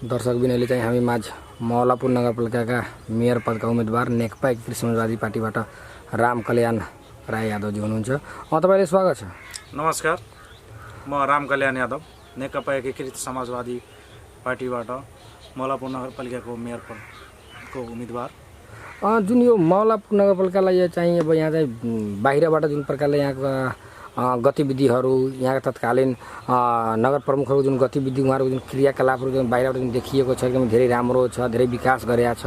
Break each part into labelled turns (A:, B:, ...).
A: दर्शक बिनैले चाहिँ हामी माझ मौलापुर नगरपालिकाका मेयर पदका उम्मेदवार नेकपा एकीकृत समाजवादी पार्टीबाट राम कल्याण राई यादवजी हुनुहुन्छ। तपाईँलाई स्वागत छ।
B: नमस्कार, म राम कल्याण यादव नेकपा एकीकृत समाजवादी पार्टीबाट मौलापुर नगरपालिकाको मेयर पदको उम्मेदवार।
A: जुन यो मौलापुर नगरपालिकालाई चाहिँ अब यहाँ चाहिँ बाहिरबाट जुन प्रकारले यहाँको गतिविधिहरू, यहाँका तत्कालीन नगर प्रमुखहरूको जुन गतिविधि, उहाँहरूको जुन क्रियाकलापहरू जुन बाहिरबाट जुन देखिएको छ एकदम धेरै राम्रो छ, धेरै विकास गरेको छ,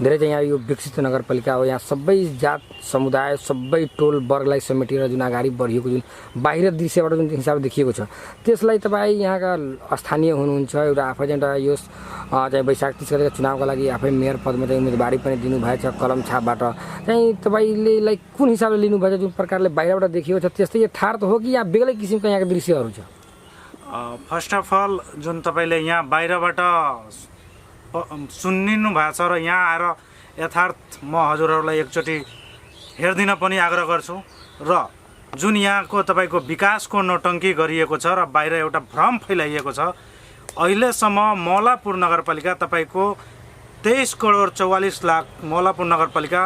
A: धेरै चाहिँ यहाँ यो विकसित नगरपालिका हो। यहाँ सबै जात समुदाय सबै टोल वर्गलाई समेटेर जुन अगाडि बढिएको जुन बाहिर दृश्यबाट जुन हिसाबले देखिएको छ, त्यसलाई तपाईँ यहाँका स्थानीय हुनुहुन्छ, एउटा आफै चाहिँ यो चाहिँ वैशाख 30 गतेको चुनावको लागि आफै मेयर पदमा चाहिँ उम्मेदवारी पनि दिनुभएछ कलम छापबाट। चाहिँ तपाईँले कुन हिसाबले लिनुभएछ? जुन प्रकारले बाहिरबाट देखिएको छ त्यस्तै ठार त हो कि यहाँ बेग्लै किसिमका यहाँका दृश्यहरू छ?
B: फर्स्ट अफ अल जुन तपाईँले यहाँ बाहिरबाट सुनिनु भएको छ र यहाँ आएर यथार्थ म हजुरहरूलाई एकचोटि हेरिदिन पनि आग्रह गर्छु। र जुन यहाँको तपाईँको विकासको नौटङ्की गरिएको छ र बाहिर एउटा भ्रम फैलाइएको छ, अहिलेसम्म मौलापुर नगरपालिका तपाईँको 23 करोड 44 लाख मौलापुर नगरपालिका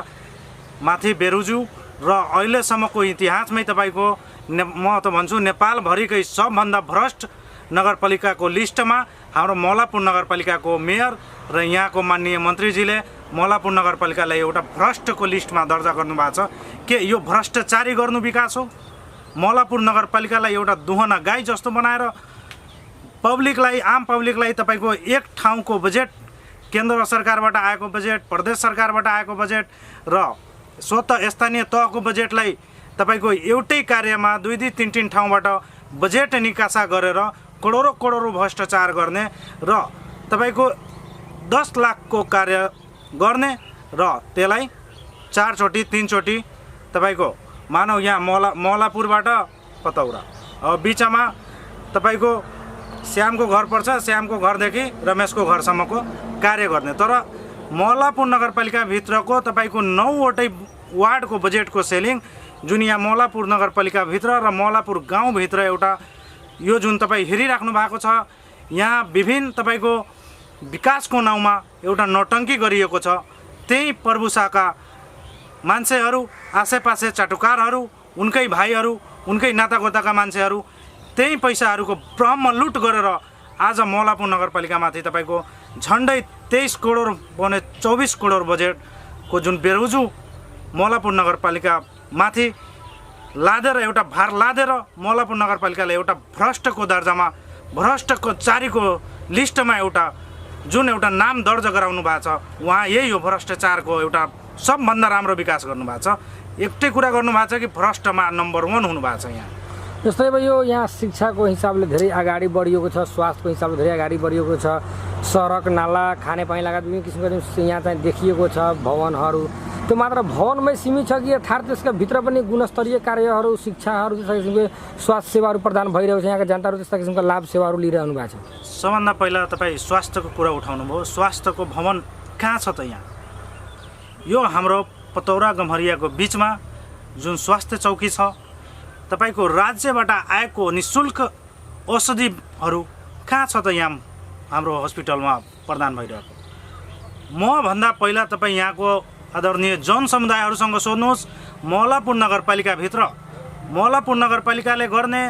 B: माथि बेरुजु र अहिलेसम्मको इतिहासमै तपाईँको म त भन्छु नेपालभरिकै सबभन्दा भ्रष्ट नगरपालिकाको लिस्टमा हाम्रो मौलापुर नगरपालिकाको मेयर र यहाँको माननीय मन्त्रीजीले मौलापुर नगरपालिकालाई एउटा भ्रष्टको लिस्टमा दर्जा गर्नुभएको छ। के यो भ्रष्टाचारी गर्नु विकास हो? मौलापुर नगरपालिकालाई एउटा दुहना गाई जस्तो बनाएर पब्लिकलाई, आम पब्लिकलाई तपाईँको एक ठाउँको बजेट, केन्द्र सरकारबाट आएको बजेट, प्रदेश सरकारबाट आएको बजेट र स्वतः स्थानीय तहको बजेटलाई तपाईँको एउटै कार्यमा 2-3 ठाउँबाट बजेट निकासा गरेर करोडौँ भ्रष्टाचार गर्ने र तपाईँको 10 लाखको कार्य गर्ने र त्यसलाई 4 चोटि 3 चोटि तपाईँको मानव यहाँ मौलापुरबाट पतौरा बिचमा तपाईँको श्यामको घर पर्छ, श्यामको घरदेखि रमेशको घरसम्मको कार्य गर्ने। तर मौलापुर नगरपालिकाभित्रको तपाईँको 9वटै वार्डको बजेटको सेलिङ जुन यहाँ मौलापुर नगरपालिकाभित्र र मौलापुर गाउँभित्र एउटा यो जुन तपाईँ हेरिराख्नु भएको छ, यहाँ विभिन्न तपाईँको विकासको नाउँमा एउटा नौटङ्की गरिएको छ। त्यही प्रभुशाका मान्छेहरू, आसेपासे चाटुकारहरू, उनकै भाइहरू, उनकै नातागोताका मान्छेहरू त्यही पैसाहरूको भ्रममा लुट गरेर आज मौलापुर नगरपालिकामाथि तपाईँको झन्डै 23 करोड बने 24 करोड बजेटको जुन बेरुजु मौलापुर नगरपालिका माथि लादेर एउटा भार लादेर मौलापुर नगरपालिकाले एउटा भ्रष्टको दर्जामा, भ्रष्टको चारीको लिस्टमा एउटा जुन एउटा नाम दर्जा गराउनु भएको छ, उहाँ यही हो भ्रष्टाचारको एउटा सबभन्दा राम्रो विकास गर्नुभएको छ। एउटै कुरा गर्नुभएको छ कि भ्रष्टमा नम्बर 1 हुनुभएको छ। यहाँ
A: जस्तै अब यो यहाँ शिक्षाको हिसाबले धेरै अगाडि बढिएको छ, स्वास्थ्यको हिसाबले धेरै अगाडि बढिएको छ, सडक नाला खानेपानी लगायत विभिन्न किसिमको यहाँ चाहिँ देखिएको छ। भवनहरू त्यो मात्र भवनमै सीमित छ कि अर्थात् त्यसका भित्र पनि गुणस्तरीय कार्यहरू, शिक्षाहरू, त्यस्ता किसिमको स्वास्थ्य सेवाहरू प्रदान भइरहेको छ? यहाँका जनताहरू त्यस्ता किसिमका लाभ सेवाहरू लिइरहनु भएको छ?
B: सबभन्दा पहिला तपाईँ स्वास्थ्यको कुरा उठाउनु भयो। स्वास्थ्यको भवन कहाँ छ त? यहाँ यो हाम्रो पतौरा गम्हरियाको बिचमा जुन स्वास्थ्य चौकी छ, तपाईँको राज्यबाट आएको निःशुल्क औषधिहरू कहाँ छ त? यहाँ हाम्रो हस्पिटलमा प्रदान भइरहेको। म भन्दा पहिला तपाईँ यहाँको आदरणीय जनसमुदायहरूसँग सोध्नुहोस्, मौलापुर नगरपालिकाभित्र मौलापुर नगरपालिकाले गर्ने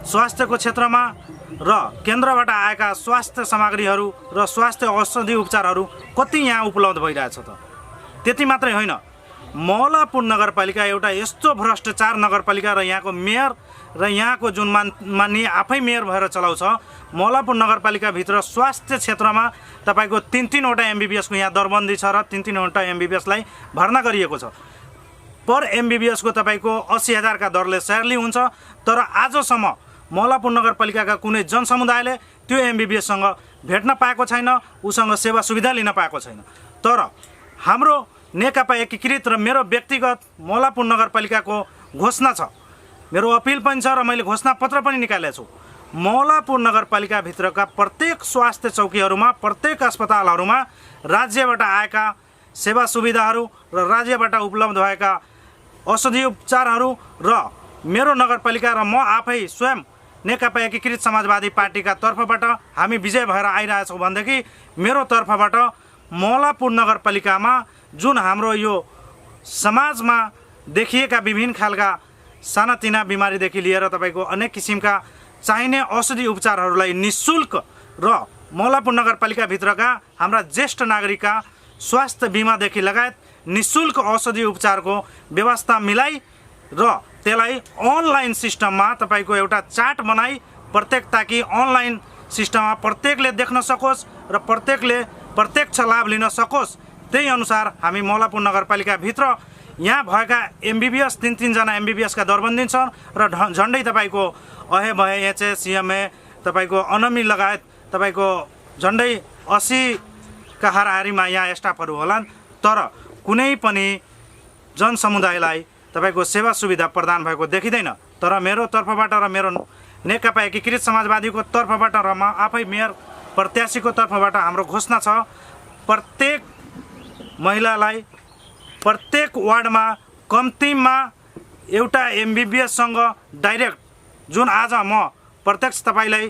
B: स्वास्थ्यको क्षेत्रमा र केन्द्रबाट आएका स्वास्थ्य सामग्रीहरू र स्वास्थ्य औषधि उपचारहरू कति यहाँ उपलब्ध भइरहेछ त? त्यति मात्रै होइन, मौलापुर नगरपालिका एउटा यस्तो भ्रष्टाचार नगरपालिका र यहाँको मेयर र यहाँको जुन माननीय आफै मेयर भएर चलाउँछ, मौलापुर नगरपालिकाभित्र स्वास्थ्य क्षेत्रमा तपाईँको 3-3वटा MBBS को यहाँ दरबन्दी छ र 3-3वटा MBBS लाई भर्ना गरिएको छ। पर MBBS को तपाईँको 80,000 का दरले स्यालेरी हुन्छ। तर आजसम्म मौलापुर नगरपालिकाका कुनै जनसमुदायले त्यो MBBS सँग भेट्न पाएको छैन, उसँग सेवा सुविधा लिन पाएको छैन। तर हाम्रो नेकपा एकीकृत र मेरो व्यक्तिगत मौलापुर नगरपालिकाको घोषणा छ, मेरो अपिल पनि छ र मैले घोषणा पत्र पनि निकालेको छु। मौलापुर नगरपालिकाभित्रका प्रत्येक स्वास्थ्य चौकीहरूमा, प्रत्येक अस्पतालहरूमा राज्यबाट आएका सेवा सुविधाहरू र राज्यबाट उपलब्ध भएका औषधि उपचारहरू र मेरो नगरपालिका र म आफै स्वयं नेकपा एकीकृत समाजवादी पार्टीका तर्फबाट हामी विजय भएर आइरहेछौँ भनेदेखि मेरो तर्फबाट मौलापुर नगरपालिकामा जुन हाम्रो यो समाजमा देखिएका विभिन्न खालका सानातिना बिमारीदेखि लिएर तपाईँको अनेक किसिमका चाहिने औषधि उपचारहरूलाई निःशुल्क र मौलापुर नगरपालिकाभित्रका हाम्रा ज्येष्ठ नागरिकका स्वास्थ्य बिमादेखि लगायत निःशुल्क औषधि उपचारको व्यवस्था मिलाई र त्यसलाई अनलाइन सिस्टममा तपाईँको एउटा चार्ट बनाई प्रत्येक ताकि अनलाइन सिस्टममा प्रत्येकले देख्न सकोस् र प्रत्येकले प्रत्यक्ष लाभ लिन सकोस्। त्यही अनुसार हामी मौलापुर नगरपालिकाभित्र यहाँ भएका एमबिबिएस 3 जना एमबिबिएसका दरबन्दी छन् र झन्डै तपाईँको अहे भए एचए सिएमए तपाईँको अनमी लगायत तपाईँको झन्डै 80 का हाराहारीमा यहाँ स्टाफहरू होलान्। तर कुनै पनि जनसमुदायलाई तपाईँको सेवा सुविधा प्रदान भएको देखिँदैन। तर मेरो तर्फबाट र मेरो नेकपा एकीकृत समाजवादीको तर्फबाट र म आफै मेयर प्रत्याशीको तर्फबाट हाम्रो घोषणा छ, प्रत्येक महिलालाई प्रत्येक वार्डमा कम्तीमा एउटा एमबिबिएससँग डाइरेक्ट, जुन आज म प्रत्यक्ष तपाईँलाई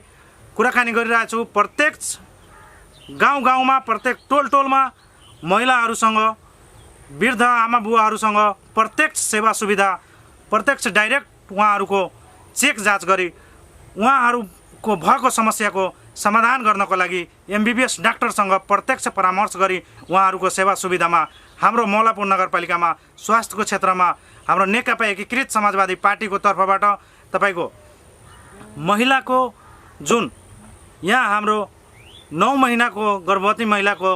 B: कुराकानी गरिरहेको छु, प्रत्येक गाउँ गाउँमा प्रत्येक टोल टोलमा महिलाहरूसँग वृद्ध आमा बुवाहरूसँग प्रत्यक्ष सेवा सुविधा प्रत्यक्ष डाइरेक्ट उहाँहरूको चेक जाँच गरी उहाँहरूको भएको समस्याको समाधान गर्नको लागि एमबिबिएस डाक्टरसँग प्रत्यक्ष परामर्श गरी उहाँहरूको सेवा सुविधामा हाम्रो मौलापुर नगरपालिकामा स्वास्थ्यको क्षेत्रमा हाम्रो नेकपा एकीकृत समाजवादी पार्टीको तर्फबाट तपाईँको महिलाको जुन यहाँ हाम्रो 9 महिनाको गर्भवती महिलाको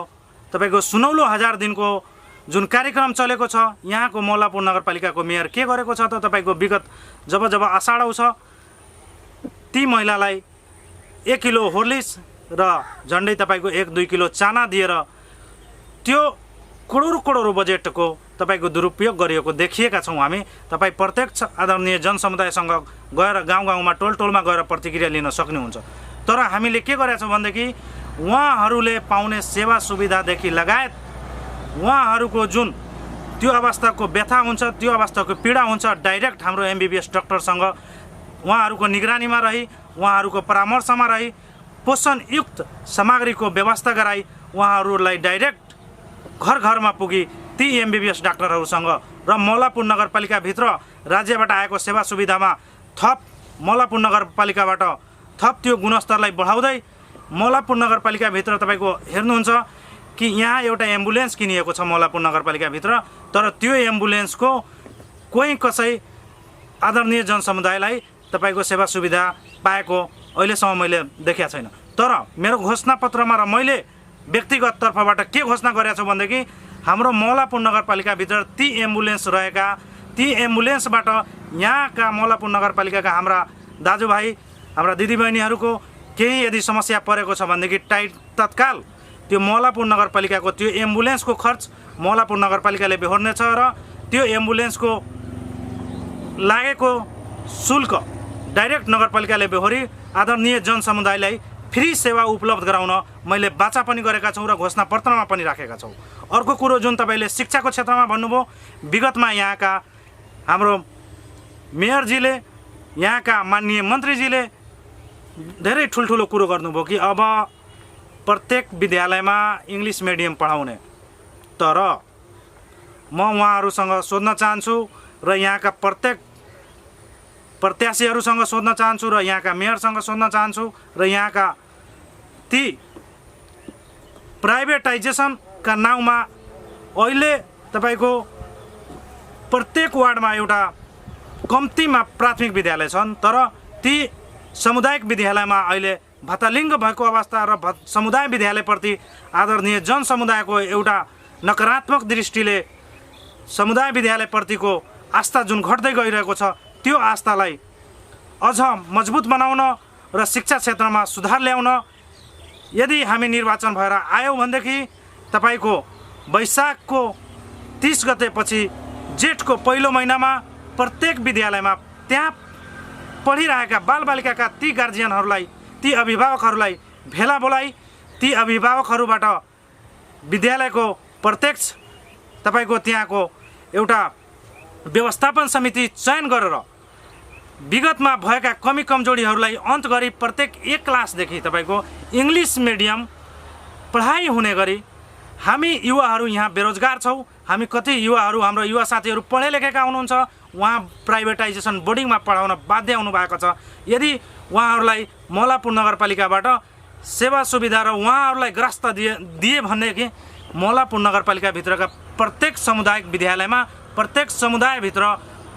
B: तपाईँको सुनौलो 1000 दिनको जुन कार्यक्रम चलेको छ, यहाँको मौलापुर नगरपालिकाको मेयर के गरेको छ त तपाईँको विगत जब आषाढ आउँछ ती महिलालाई 1 किलो होर्लिक्स र झन्डै तपाईँको 1-2 किलो चाना दिएर त्यो करोडौँ बजेटको तपाईँको दुरुपयोग गरिएको देखिएका छौँ हामी। तपाईँ प्रत्यक्ष आदरणीय जनसमुदायसँग गएर गाउँ गाउँमा टोल टोलमा गएर प्रतिक्रिया लिन सक्नुहुन्छ। तर हामीले के गरेका छौँ भनेदेखि उहाँहरूले पाउने सेवा सुविधादेखि लगायत उहाँहरूको जुन त्यो अवस्थाको व्यथा हुन्छ, त्यो अवस्थाको पीडा हुन्छ, डाइरेक्ट हाम्रो एमबिबिएस डाक्टरसँग उहाँहरूको निगरानीमा रही उहाँहरूको परामर्शमा रही पोषणयुक्त सामग्रीको व्यवस्था गराई उहाँहरूलाई डाइरेक्ट घर घरमा पुगी ती एमबिबिएस डाक्टरहरूसँग र मौलापुर नगरपालिकाभित्र राज्यबाट आएको सेवा सुविधामा थप मौलापुर नगरपालिकाबाट थप त्यो गुणस्तरलाई बढाउँदै मौलापुर नगरपालिकाभित्र तपाईँको हेर्नुहुन्छ कि यहाँ एउटा एम्बुलेन्स किनिएको छ मौलापुर नगरपालिकाभित्र, तर त्यो एम्बुलेन्सको कोही कसै आदरणीय जनसमुदायलाई तपाईँको सेवा सुविधा पाएको अहिलेसम्म मैले देखेको छैन। तर मेरो घोषणापत्रमा र मैले व्यक्तिगत तर्फबाट के घोषणा गरेको छु भनेदेखि हाम्रो मौलापुर नगरपालिकाभित्र ती एम्बुलेन्स रहेका, ती एम्बुलेन्सबाट यहाँका मौलापुर नगरपालिकाका हाम्रा दाजुभाइ हाम्रा दिदीबहिनीहरूको केही यदि समस्या परेको छ भनेदेखि तत्काल त्यो मौलापुर नगरपालिकाको त्यो एम्बुलेन्सको खर्च मौलापुर नगरपालिकाले बेहोर्नेछ र त्यो एम्बुलेन्सको लागेको शुल्क डाइरेक्ट नगरपालिकाले बेहोरी आदरणीय जनसमुदायलाई फ्री सेवा उपलब्ध गराउन मैले बाचा पनि गरेका छौँ र घोषणापत्रमा पनि राखेका छौँ। अर्को कुरो जुन तपाईँले शिक्षाको क्षेत्रमा भन्नुभयो, विगतमा यहाँका हाम्रो मेयरजीले यहाँका माननीय मन्त्रीजीले धेरै ठुल्ठुलो कुरो गर्नुभयो कि अब प्रत्येक विद्यालयमा इङ्ग्लिस मिडियम पढाउने। तर म उहाँहरूसँग सोध्न चाहन्छु र यहाँका प्रत्येक प्रत्याशीहरूसँग सोध्न चाहन्छु र यहाँका मेयरसँग सोध्न चाहन्छु र यहाँका ती प्राइभेटाइजेसनका नाउँमा अहिले तपाईँको प्रत्येक वार्डमा एउटा कम्तीमा प्राथमिक विद्यालय छन्, तर ती सामुदायिक विद्यालयमा अहिले भत्तालिङ्ग भएको अवस्था र समुदाय विद्यालयप्रति आदरणीय जनसमुदायको एउटा नकारात्मक दृष्टिले समुदाय विद्यालयप्रतिको आस्था जुन घट्दै गइरहेको छ, त्यो आस्थालाई अझ मजबुत बनाउन र शिक्षा क्षेत्रमा सुधार ल्याउन यदि हामी निर्वाचन भएर आयौँ भनेदेखि तपाईँको वैशाखको 30 गतेपछि जेठको पहिलो महिनामा प्रत्येक विद्यालयमा त्यहाँ पढिरहेका बालबालिकाका ती गार्जियनहरूलाई, ती अभिभावकहरूलाई भेला बोलाई ती अभिभावकहरूबाट विद्यालयको प्रत्यक्ष तपाईँको त्यहाँको एउटा व्यवस्थापन समिति चयन गरेर विगतमा भएका कमी कमजोरीहरूलाई अन्त गरी प्रत्येक एक क्लासदेखि तपाईँको इङ्ग्लिस मिडियम पढाइ हुने गरी हामी युवाहरू यहाँ बेरोजगार छौँ। हामी कति युवाहरू हाम्रो युवा साथीहरू पढे लेखेका हुनुहुन्छ, उहाँ प्राइभेटाइजेसन बोर्डिङमा पढाउन बाध्य हुनुभएको छ। यदि उहाँहरूलाई मौलापुर नगरपालिकाबाट सेवा सुविधा र उहाँहरूलाई ग्रास्त दिए भनेदेखि मौलापुर नगरपालिकाभित्रका प्रत्येक सामुदायिक विद्यालयमा प्रत्येक समुदायभित्र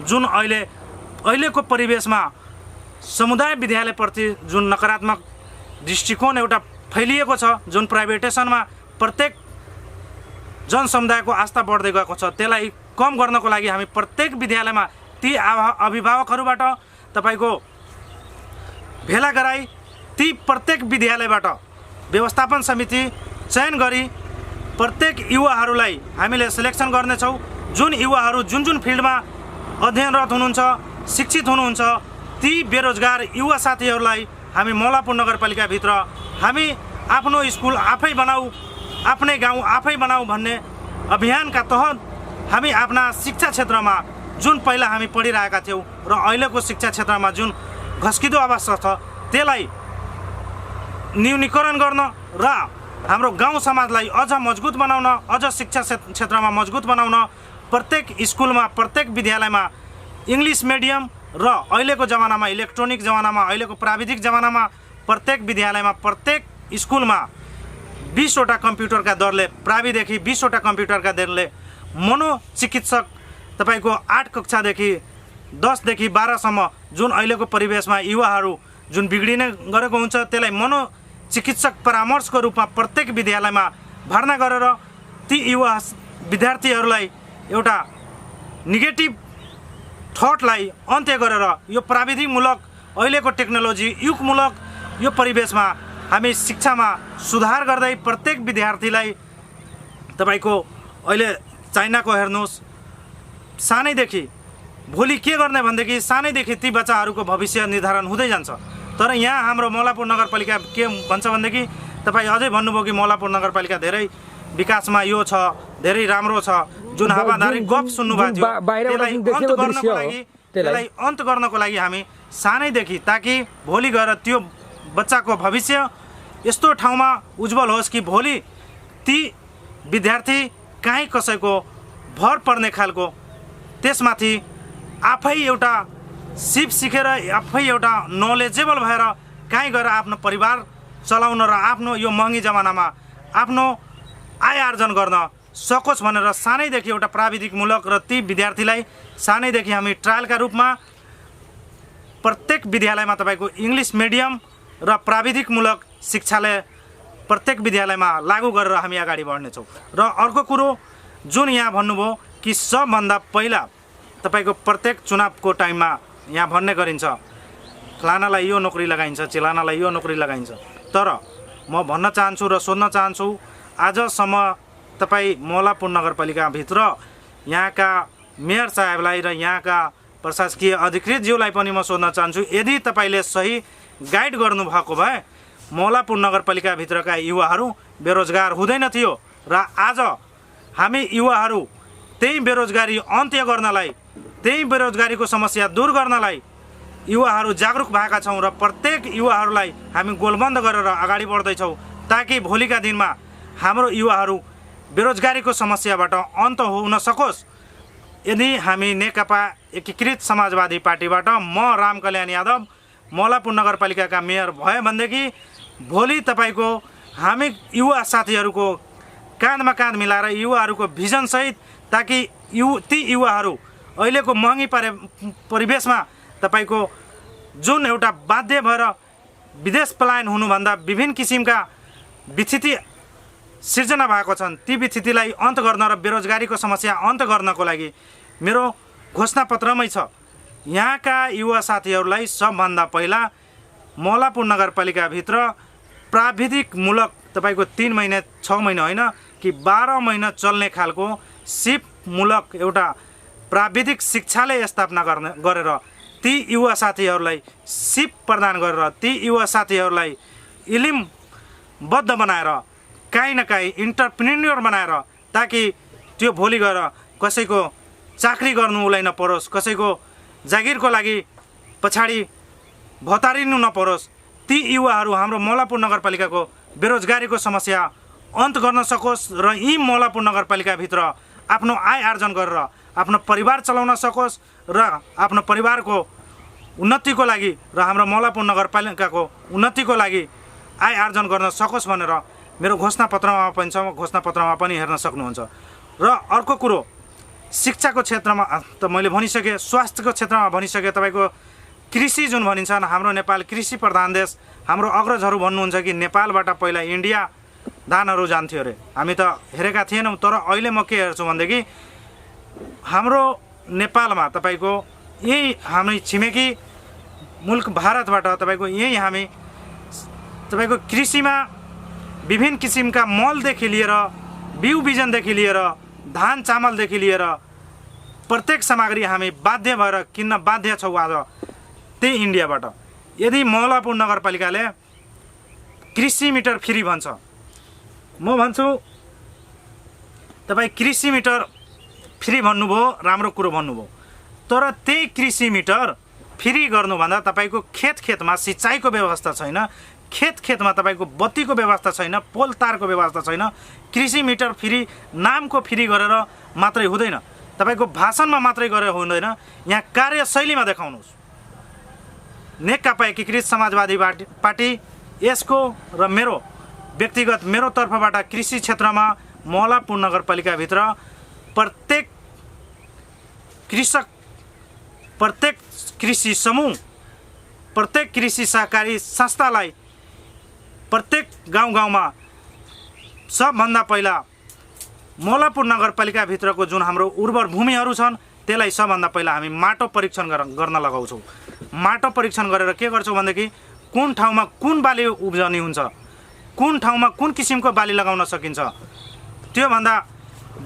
B: जुन अहिलेको परिवेशमा समुदाय विद्यालयप्रति जुन नकारात्मक दृष्टिकोण एउटा फैलिएको छ, जुन प्राइभेटेसनमा प्रत्येक जनसमुदायको आस्था बढ्दै गएको छ, त्यसलाई कम गर्नको लागि हामी प्रत्येक विद्यालयमा ती अभिभावकहरूबाट तपाईँको भेला गराई ती प्रत्येक विद्यालयबाट व्यवस्थापन समिति चयन गरी प्रत्येक युवाहरूलाई हामीले सिलेक्सन गर्नेछौँ। जुन युवाहरू जुन जुन फिल्डमा अध्ययनरत हुनुहुन्छ, शिक्षित हुनुहुन्छ, ती बेरोजगार युवा साथीहरूलाई हामी मौलापुर नगरपालिकाभित्र हामी आफ्नो स्कुल आफै बनाऊ, आफ्नै गाउँ आफै बनाऊ भन्ने अभियानका तहत हामी आफ्ना शिक्षा क्षेत्रमा जुन पहिला हामी पढिरहेका थियौँ र अहिलेको शिक्षा क्षेत्रमा जुन घस्किदो अवस्था छ त्यसलाई न्यूनीकरण गर्न र हाम्रो गाउँ समाजलाई अझ मजबुत बनाउन, अझ शिक्षा क्षेत्रमा मजबुत बनाउन प्रत्येक स्कुलमा प्रत्येक विद्यालयमा इङ्ग्लिस मिडियम र अहिलेको जमानामा इलेक्ट्रोनिक जमानामा अहिलेको प्राविधिक जमानामा प्रत्येक विद्यालयमा प्रत्येक स्कुलमा 20वटा कम्प्युटरका दरले प्राविदेखि 20वटा कम्प्युटरका दरले मनोचिकित्सक तपाईँको 8 कक्षादेखि 10देखि 12सम्म जुन अहिलेको परिवेशमा युवाहरू जुन बिग्रिने गरेको हुन्छ त्यसलाई मनोचिकित्सक परामर्शको रूपमा प्रत्येक विद्यालयमा भर्ना गरेर ती युवा विद्यार्थीहरूलाई एउटा नेगेटिभ थटलाई अन्त्य गरेर यो प्राविधिकमूलक अहिलेको टेक्नोलोजी युगमूलक यो परिवेशमा हामी शिक्षामा सुधार गर्दै प्रत्येक विद्यार्थीलाई तपाईँको अहिले चाइनाको हेर्नुहोस्, सानैदेखि भोलि के गर्ने भनेदेखि सानैदेखि ती बच्चाहरूको भविष्य निर्धारण हुँदै जान्छ। तर यहाँ हाम्रो मौलापुर नगरपालिका के भन्छ भनेदेखि तपाईँ अझै भन्नुभयो कि मौलापुर नगरपालिका धेरै विकासमा यो छ, धेरै राम्रो छ, जुन हावादारी गफ सुन्नुभएको थियो त्यसलाई अन्त गर्नको लागि हामी सानैदेखि ताकि भोलि गएर त्यो बच्चाको भविष्य यस्तो ठाउँमा उज्जवल होस् कि भोलि ती विद्यार्थी काहीँ कसैको भर पर्ने खालको त्यसमाथि आफै एउटा सिप सिकेर आफै एउटा नलेजेबल भएर काहीँ गएर आफ्नो परिवार चलाउन र आफ्नो यो महँगी जमानामा आफ्नो आय आर्जन गर्न सकोस् भनेर सानैदेखि एउटा प्राविधिकमूलक र ती विद्यार्थीलाई सानैदेखि हामी ट्रायलका रूपमा प्रत्येक विद्यालयमा तपाईँको इङ्ग्लिस मिडियम र प्राविधिकमूलक शिक्षाले प्रत्येक विद्यालयमा लागू गरेर हामी अगाडि बढ्नेछौँ। र अर्को कुरो जुन यहाँ भन्नुभयो कि सबभन्दा पहिला तपाईँको प्रत्येक चुनावको टाइममा यहाँ भन्ने गरिन्छ फलानालाई यो नोकरी लगाइन्छ, चिलानालाई यो नोकरी लगाइन्छ। तर म भन्न चाहन्छु र सोध्न चाहन्छु, आजसम्म तपाईँ मौलापुर नगरपालिकाभित्र यहाँका मेयर साहेबलाई र यहाँका प्रशासकीय अधिकृतज्यूलाई पनि म सोध्न चाहन्छु, यदि तपाईँले सही गाइड गर्नुभएको भए मौलापुर नगरपालिकाभित्रका युवाहरू बेरोजगार हुँदैन थियो र आज हामी युवाहरू त्यही बेरोजगारी अन्त्य गर्नलाई, त्यही बेरोजगारीको समस्या दूर गर्नलाई युवाहरू जागरुक भएका छौँ र प्रत्येक युवाहरूलाई हामी गोलबन्द गरेर अगाडि बढ्दैछौँ ताकि भोलिका दिनमा हाम्रो युवाहरू बेरोजगारीको समस्याबाट अन्त हुन सकोस्। यदि हामी नेकपा एकीकृत समाजवादी पार्टीबाट म रामकल्याण यादव मौलापुर नगरपालिकाका मेयर भए भनेदेखि भोलि तपाईँको हामी युवा साथीहरूको काँधमा काँध मिलाएर युवाहरूको भिजनसहित ताकि ती युवाहरू अहिलेको महँगी परिवेशमा तपाईँको जुन एउटा बाध्य भएर विदेश पलायन हुनुभन्दा विभिन्न किसिमका विस्थिति सिर्जना भएको छन्, ती विस्थितिलाई अन्त गर्न र बेरोजगारीको समस्या अन्त गर्नको लागि मेरो घोषणापत्रमै छ यहाँका युवा साथीहरूलाई सबभन्दा पहिला मौलापुर नगरपालिकाभित्र प्राविधिकमूलक तपाईँको 3 महिना 6 महिना होइन कि 12 महिना चल्ने खालको सिपमूलक एउटा प्राविधिक शिक्षाले स्थापना गरेर ती युवा साथीहरूलाई सिप प्रदान गरेर ती युवा साथीहरूलाई इल्मबद्ध बनाएर काहीँ न काहीँ इन्टरप्रेन्योर बनाएर ताकि त्यो भोलि गएर कसैको चाकरी गर्नु उसलाई नपरोस्, कसैको जागिरको लागि पछाडि भतारिनु नपरोस्, ती युवाहरू हाम्रो मौलापुर नगरपालिकाको बेरोजगारीको समस्या अन्त गर्न सकोस् र यी मौलापुर नगरपालिकाभित्र आफ्नो आय आर्जन गरेर आफ्नो परिवार चलाउन सकोस् र आफ्नो परिवारको उन्नतिको लागि र हाम्रो मौलापुर नगरपालिकाको उन्नतिको लागि आय आर्जन गर्न सकोस् भनेर मेरो घोषणापत्रमा पनि छ, घोषणापत्रमा पनि हेर्न सक्नुहुन्छ। र अर्को कुरो, शिक्षाको क्षेत्रमा त मैले भनिसकेँ, स्वास्थ्यको क्षेत्रमा भनिसकेँ। तपाईँको कृषि जुन भनिन्छ, हाम्रो नेपाल कृषि प्रधान देश, हाम्रो अग्रजहरू भन्नुहुन्छ कि नेपालबाट पहिला इन्डिया धानहरू जान्थ्यो अरे। हामी त हेरेका थिएनौँ, तर अहिले म के हेर्छु भनेदेखि हाम्रो नेपालमा तपाईँको यही हामी छिमेकी मुल्क भारतबाट तपाईँको यही हामी तपाईँको कृषिमा विभिन्न किसिमका मलदेखि लिएर बिउ बिजनदेखि लिएर धान चामलदेखि लिएर प्रत्येक सामग्री हामी बाध्य भएर किन्न बाध्य छौँ आज त्यही इन्डियाबाट। यदि मौलापुर नगरपालिकाले कृषि मिटर फ्री भन्छ, म भन्छु तपाईँ कृषि मिटर फ्री भन्नुभयो, राम्रो कुरो भन्नुभयो, तर त्यही कृषि मिटर फ्री गर्नुभन्दा तपाईँको खेतमा सिँचाइको व्यवस्था छैन, खेतमा तपाईँको बत्तीको व्यवस्था छैन, पोल तारको व्यवस्था छैन। कृषि मिटर फ्री नामको फ्री गरेर मात्रै हुँदैन, तपाईँको भाषणमा मात्रै गरेर हुँदैन, यहाँ कार्यशैलीमा देखाउनुहोस्। नेकपा एकीकृत समाजवादी पार्टी यसको र मेरो व्यक्तिगत मेरो तर्फबाट कृषि क्षेत्रमा मौलापुर नगरपालिकाभित्र प्रत्येक कृषक, प्रत्येक कृषि समूह, प्रत्येक कृषि सहकारी संस्थालाई प्रत्येक गाउँमा सबभन्दा पहिला मौलापुर नगरपालिकाभित्रको जुन हाम्रो उर्वर भूमिहरू छन् त्यसलाई सबभन्दा पहिला हामी माटो परीक्षण गर्न लगाउँछौँ। माटो परीक्षण गरेर के गर्छौँ भनेदेखि कुन ठाउँमा कुन बाली उब्जनी हुन्छ, कुन ठाउँमा कुन किसिमको बाली लगाउन सकिन्छ, त्योभन्दा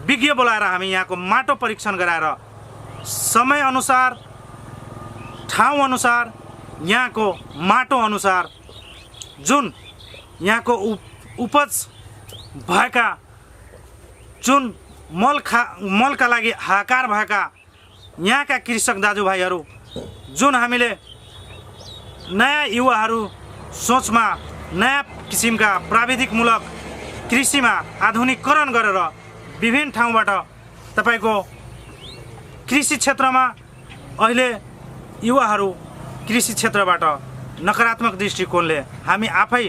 B: विज्ञ बोलाएर हामी यहाँको माटो परीक्षण गराएर समयअनुसार, ठाउँअनुसार, यहाँको माटो अनुसार जुन यहाँको उपज भएका जुन मलका लागि हाहाकार भएका यहाँका कृषक दाजुभाइहरू, जुन हामीले नयाँ युवाहरू सोचमा नयाँ किसिमका प्राविधिकमूलक कृषिमा आधुनिकीकरण गरेर विभिन्न ठाउँबाट तपाईँको कृषि क्षेत्रमा अहिले युवाहरू कृषि क्षेत्रबाट नकारात्मक दृष्टिकोणले हामी आफै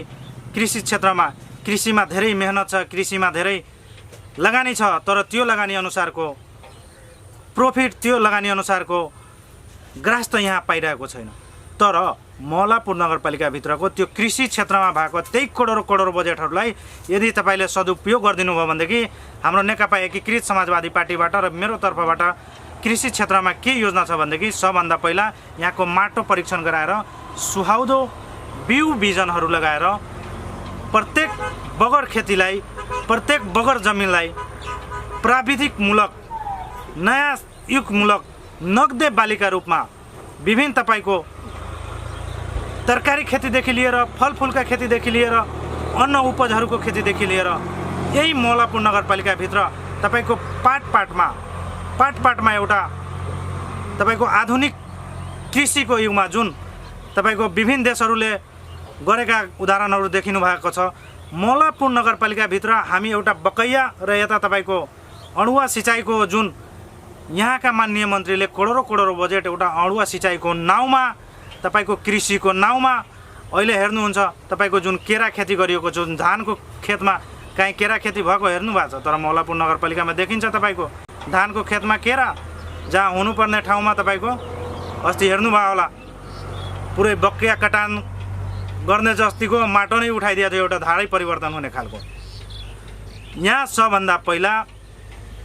B: कृषि क्षेत्रमा, कृषिमा धेरै मेहनत छ, कृषिमा धेरै लगानी छ, तर त्यो लगानी अनुसारको प्रफिट, त्यो लगानी अनुसारको ग्रास त यहाँ पाइरहेको छैन। तर मौलापुर नगरपालिकाभित्रको त्यो कृषि क्षेत्रमा भएको त्यही करोडौँ बजेटहरूलाई यदि तपाईँले सदुपयोग गरिदिनु भयो भनेदेखि हाम्रो नेकपा एकीकृत समाजवादी पार्टीबाट र मेरो तर्फबाट कृषि क्षेत्रमा के योजना छ भनेदेखि सबभन्दा पहिला यहाँको माटो परीक्षण गराएर सुहाउँदो बिउ बिजनहरू लगाएर प्रत्येक बगर खेतीलाई, प्रत्येक बगर जमिनलाई प्राविधिकमूलक, नयाँ युगमूलक नगदे बालीका रूपमा विभिन्न तपाईँको तरकारी खेतीदेखि लिएर फलफुलका खेतीदेखि लिएर अन्न उपजहरूको खेतीदेखि लिएर यही मौलापुर नगरपालिकाभित्र तपाईँको पाटपाटमा एउटा तपाईँको आधुनिक कृषिको युगमा जुन तपाईँको विभिन्न देशहरूले गरेका उदाहरणहरू देखिनु भएको छ, मौलापुर नगरपालिकाभित्र हामी एउटा बकैया र यता तपाईँको अणुवा सिँचाइको जुन यहाँका माननीय मन्त्रीले करोडौँ बजेट एउटा अणुवा सिँचाइको नाउँमा, तपाईँको कृषिको नाउँमा अहिले हेर्नुहुन्छ तपाईँको जुन केरा खेती गरिएको, जुन धानको खेतमा काहीँ केरा खेती भएको हेर्नु भएको छ, तर मौलापुर नगरपालिकामा देखिन्छ तपाईँको धानको खेतमा केरा, जहाँ हुनुपर्ने ठाउँमा तपाईँको अस्ति हेर्नुभयो होला पुरै बक्या कटान गर्ने जस्तीको माटो नै उठाइदिएको थियो, एउटा धारै परिवर्तन हुने खालको। यहाँ सबभन्दा पहिला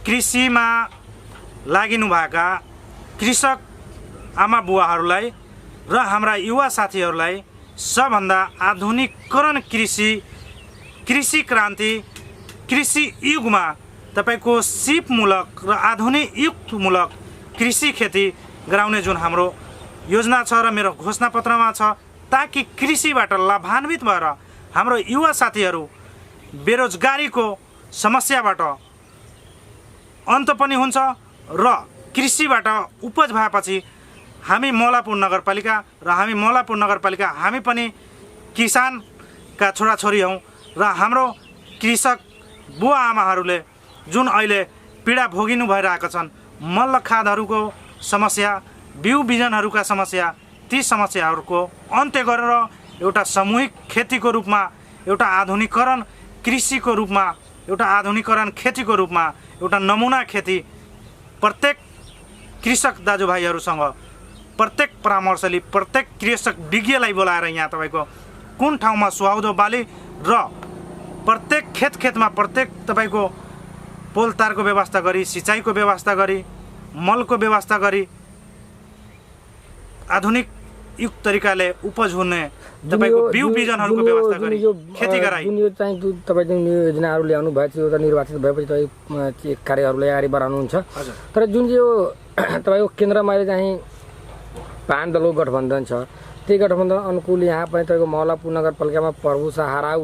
B: कृषिमा लागिनुभएका कृषक आमा बुवाहरूलाई र हाम्रा युवा साथीहरूलाई सबभन्दा आधुनिकीकरण कृषि क्रान्ति, कृषि युगमा तपाईँको सिपमूलक र आधुनिक युगमूलक कृषि खेती गराउने जुन हाम्रो योजना छ र मेरो घोषणापत्रमा छ, ताकि कृषिबाट लाभान्वित भएर हाम्रो युवा साथीहरू बेरोजगारीको समस्याबाट अन्त पनि हुन्छ र कृषिबाट उपज भएपछि हामी मौलापुर नगरपालिका र हामी मौलापुर नगरपालिका हामी पनि किसानका छोराछोरी हौँ र हाम्रो कृषक बुवा आमाहरूले जुन अहिले पीडा भोगिनु भइरहेका छन्, मल्ल खादहरूको समस्या, बिउ बिजनहरूका समस्या, ती समस्याहरूको अन्त्य गरेर एउटा सामूहिक खेतीको रूपमा, एउटा आधुनिकीकरण कृषिको रूपमा, एउटा आधुनिकीकरण खेतीको रूपमा एउटा नमुना खेती प्रत्येक कृषक दाजुभाइहरूसँग, प्रत्येक परामर्शली, प्रत्येक कृषक विज्ञलाई बोलाएर यहाँ तपाईँको कुन ठाउँमा सुहाउँदो बाली र प्रत्येक खेतमा प्रत्येक तपाईँको पोलतारको व्यवस्था गरी, सिँचाइको व्यवस्था गरी, मलको व्यवस्था गरी आधुनिक युक्त तरिकाले उपज हुने तपाईँको बिउ बिजनहरूको व्यवस्था गरी खेती गराई।
A: जुन यो चाहिँ तपाईँ जुन योजनाहरू ल्याउनु भएको छ, एउटा निर्वाचित भएपछि तपाईँ कार्यहरूलाई अगाडि बढाउनुहुन्छ। तर जुन यो तपाईँको केन्द्रमा अहिले चाहिँ 5 दलको गठबन्धन छ, त्यही गठबन्धन अनुकूल यहाँ पनि तपाईँको मौलापुर नगरपालिकामा प्रभु हराउ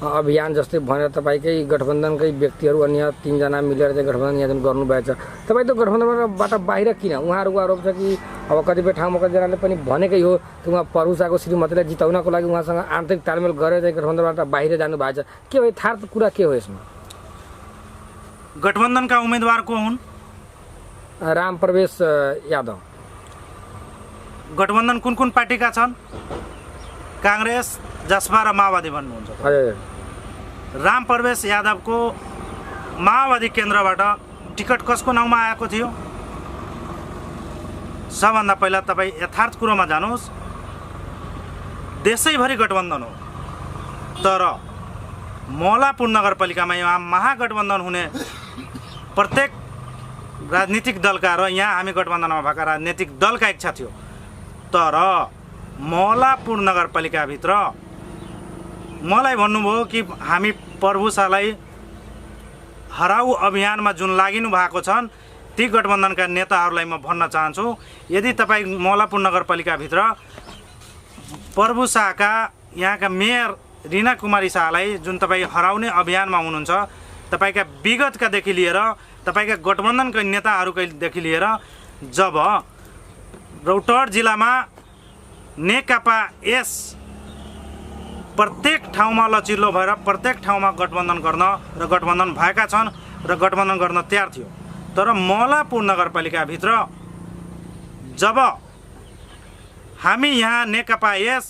A: अभियान जस्तै भनेर तपाईँकै गठबन्धनकै व्यक्तिहरू अन्य 3 जना मिलेर चाहिँ गठबन्धन यहाँ जुन गर्नुभएको छ, तपाईँ त गठबन्धनबाट बाहिर किन? उहाँहरूको आरोप छ कि अब कतिपय ठाउँमा कतिजनाले पनि भनेकै हो कि उहाँ प्रभु शाहको श्रीमतीलाई जिताउनको लागि उहाँसँग आन्तरिक तालमेल गरेर चाहिँ गठबन्धनबाट बाहिर जानु भएको छ। के हो यथार्थ कुरा, के हो यसमा?
B: गठबन्धनका उम्मेदवार को हुन्?
A: राम प्रवेश यादव।
B: गठबन्धन कुन कुन पार्टीका छन्? काङ्ग्रेस, जसपा र माओवादी भन्नुहुन्छ।
A: हजुर।
B: राम प्रवेश यादवको माओवादी केन्द्रबाट टिकट कसको नाउँमा आएको थियो? सबभन्दा पहिला तपाईँ यथार्थ कुरोमा जानुहोस्, देशैभरि गठबन्धन हो, तर मौलापुर नगरपालिकामा यहाँ महागठबन्धन हुने प्रत्येक राजनीतिक दलका र यहाँ हामी गठबन्धनमा भएका राजनीतिक दलका इच्छा थियो। तर मौलापुर नगरपालिकाभित्र मलाई भन्नुभयो कि हामी प्रभु शाहलाई हराउ अभियानमा जुन लागिनु भएको छन्, ती गठबन्धनका नेताहरूलाई म भन्न चाहन्छु, यदि तपाईँ मौलापुर नगरपालिकाभित्र प्रभु शाहका यहाँका मेयर रिना कुमारी शाहलाई जुन तपाईँ हराउने अभियानमा हुनुहुन्छ, तपाईँका विगतकादेखि लिएर तपाईँका गठबन्धनका नेताहरूकैदेखि लिएर जब रौतहट जिल्लामा नेकपा एस प्रत्येक ठाउँमा लचिलो भएर प्रत्येक ठाउँमा गठबन्धन गर्न र गठबन्धन भएका छन् र गठबन्धन गर्न तयार थियो। तर मौलापुर नगरपालिकाभित्र जब हामी यहाँ नेकपा एस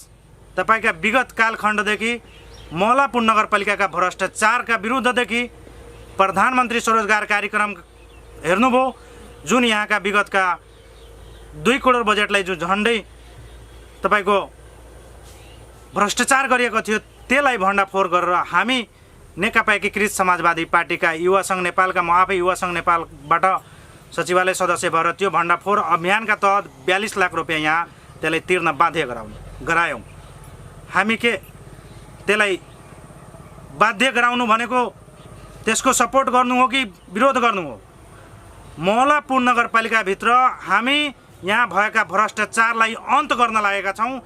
B: तपाईँका विगत कालखण्डदेखि मौलापुर नगरपालिकाका भ्रष्टाचारका विरुद्धदेखि प्रधानमन्त्री स्वरोजगार कार्यक्रम हेर्नुभयो, जुन यहाँका विगतका 2 करोड बजेटलाई जो झन्डै तपाईँको भ्रष्टाचार गरिएको थियो, त्यसलाई भण्डाफोर गरेर हामी नेकपा एकीकृत समाजवादी पार्टीका युवा सङ्घ नेपालका, म आफै युवा सङ्घ नेपालबाट सचिवालय सदस्य भएर त्यो भण्डाफोर अभियानका तहत 42 लाख रुपियाँ यहाँ त्यसलाई तिर्न बाध्य गरायौँ। हामी के त्यसलाई बाध्य गराउनु भनेको त्यसको सपोर्ट गर्नु हो कि विरोध गर्नु हो? मौलापुर नगरपालिकाभित्र हामी यहाँ भएका भ्रष्टाचारलाई अन्त गर्न लागेका छौँ।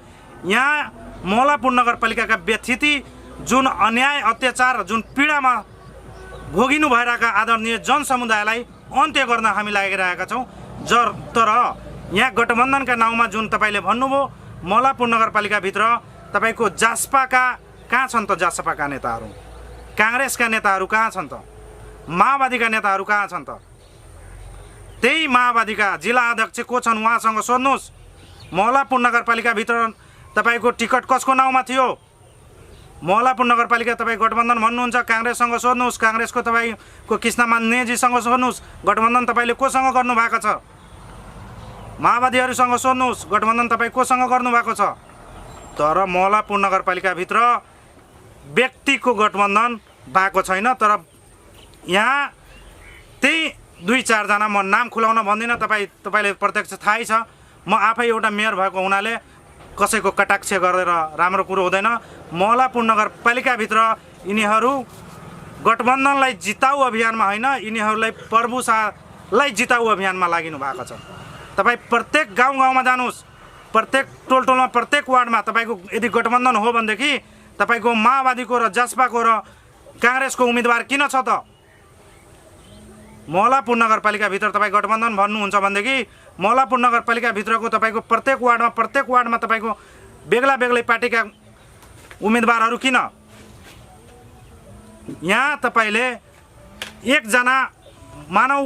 B: यहाँ मौलापुर नगरपालिकाका व्यथिति जुन अन्याय अत्याचार जुन पीडामा भोगिनु भइरहेका आदरणीय जनसमुदायलाई अन्त्य गर्न हामी लागिरहेका छौँ। तर यहाँ गठबन्धनका नाउँमा जुन तपाईँले भन्नुभयो, मौलापुर नगरपालिकाभित्र तपाईँको जासपाका कहाँ छन् त? जासपाका नेताहरू, काङ्ग्रेसका नेताहरू कहाँ छन् त? माओवादीका नेताहरू कहाँ छन् त? त्यही माओवादीका जिल्ला अध्यक्ष को छन् उहाँसँग सोध्नुहोस्। मौलापुर नगरपालिकाभित्र तपाईँको टिकट कसको नाउँमा थियो? मौलापुर नगरपालिका तपाईँ गठबन्धन भन्नुहुन्छ, काङ्ग्रेससँग सोध्नुहोस्, काङ्ग्रेसको तपाईँको कृष्णमान नेजीसँग सोध्नुहोस्, गठबन्धन तपाईँले कोसँग गर्नुभएको छ? माओवादीहरूसँग सोध्नुहोस्, गठबन्धन तपाईँ कोसँग गर्नुभएको छ? तर मौलापुर नगरपालिकाभित्र व्यक्तिको गठबन्धन भएको छैन। तर यहाँ त्यही 2-4 जना, म नाम खुलाउन भन्दिनँ, तपाईँले प्रत्यक्ष थाहै छ, म आफै एउटा मेयर भएको हुनाले कसैको कटाक्ष गरेर राम्रो कुरो हुँदैन। मौलापुर नगरपालिकाभित्र यिनीहरू गठबन्धनलाई जिताउ अभियानमा होइन, यिनीहरूलाई प्रभु शाहलाई जिताउ अभियानमा लागिनु भएको छ। तपाईँ प्रत्येक गाउँ-गाउँमा जानुहोस्, प्रत्येक टोलटोलमा, प्रत्येक वार्डमा तपाईँको यदि गठबन्धन हो भनेदेखि तपाईँको माओवादीको र जसपाको र काङ्ग्रेसको उम्मेदवार किन छ त? मौलापुर नगरपालिकाभित्र तपाईँ गठबन्धन भन्नुहुन्छ भनेदेखि मौलापुर नगरपालिकाभित्रको तपाईँको प्रत्येक वार्डमा तपाईँको बेग्ला बेग्लै पार्टीका उम्मेदवारहरू किन? यहाँ तपाईँले एकजना मानव